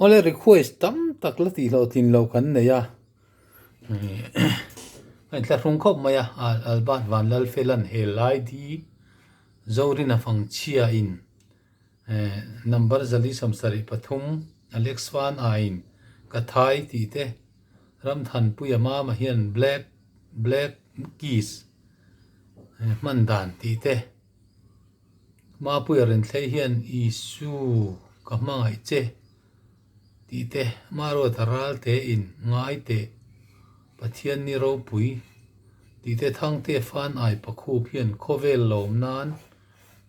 ole request tam tak la ti lo tin lo kan ne ya ai tla rung khop maya albat van lal felan helai di zorin a phang chia in number zali samsari pathum alex van ain kathai ti te ram than puyama ma hian black keys man dan ti te ma puyarin thlei hian isu ka mangai che ti te maro taral te in ngai te pathian ni ro pui ti te thang te fan ai pakhu phian khovel lom nan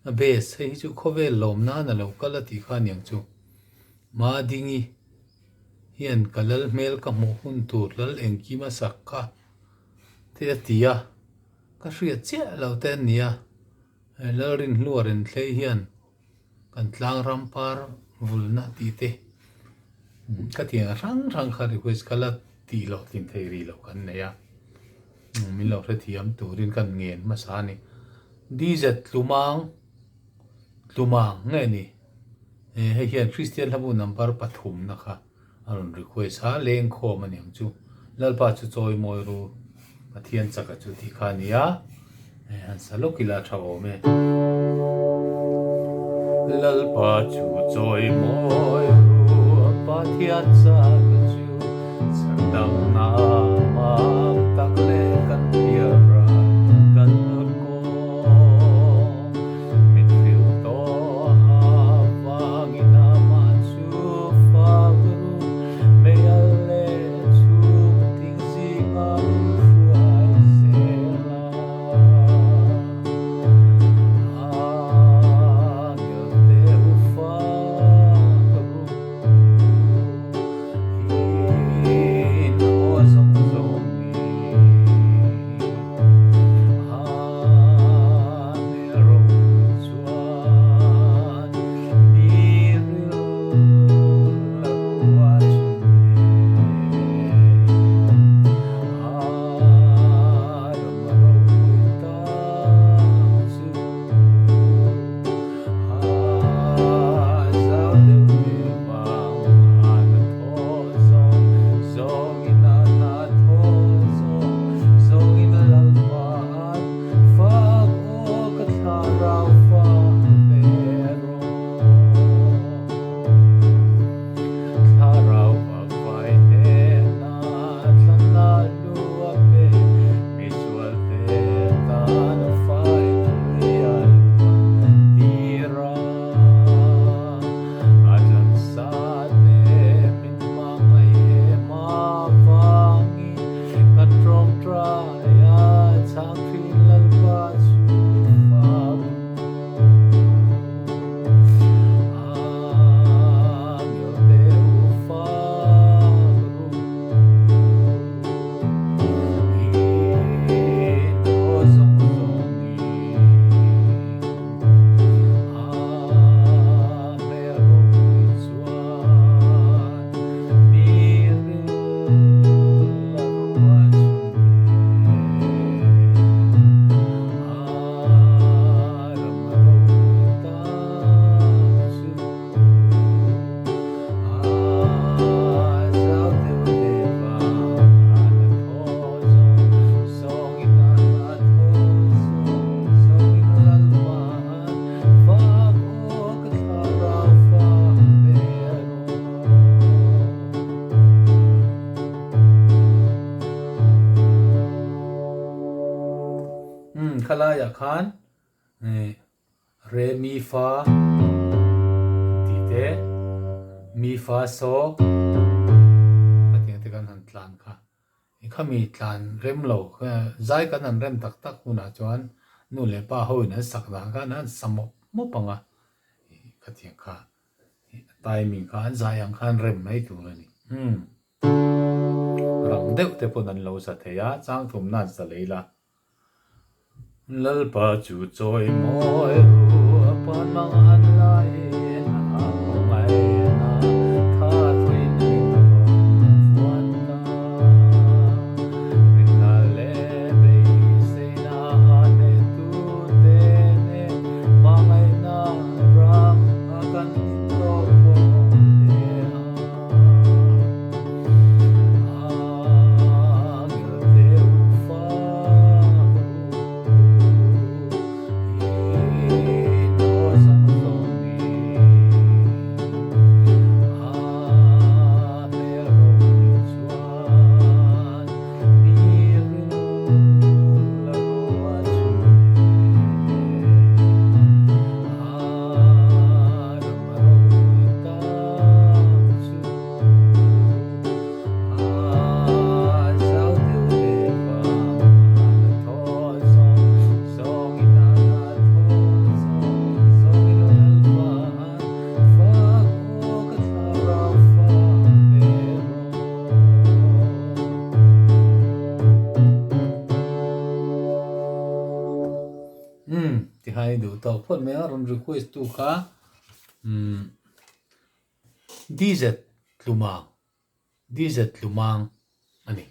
a bes hei chu khovel lom nan a lo kala ti kha niang chu ma dingi hian kalal mel ka mo hun tur lal engki ma sakka te tia ka hria che lo ten nia lorin hluarin thlei hian kan tlang rampar vulna ti te ka tia rang kha request kala ti lo tin thei ri lo kan ne ya min lo hre thiam turin kan ngen ma sa ni dz tlumang nge ni hei hian christian habu number pathum na kha aron request ha Lengkhawm aniang chu lalpa chu choi moi ru pathian chaka chu ti kha nia an salokila thaw me lalpa chu choi moi ru pathian chaka chu sardang na ma tak le kan piara kan ko mit fil to havangina ma chu fa guru me ale chu ting sing a fuai sela angel te ufa guru in ozong zongi amero chuan biril khalaya khan re mi fa ti te mi fa so pating te kan han tlan kha i khami tlan rem lo zai kan han rem tak tak huna chuan nu le pa ho na sak da ka na samo mo panga khathia kha timing kha an zai ang khan rem mai tu ni ram deuh te pon an lo sa theya chang thum na sa leila lalpa chu choi moi ru pan mang an lai na ko ngai na tha thui ni fuan ta na le be se na ne tu te ne ma ngai na ram akan to ko le ดูต่อพอดไม่รอน request ตัวค่ะ DZ ลุมัง DZ ลุมังอันนี้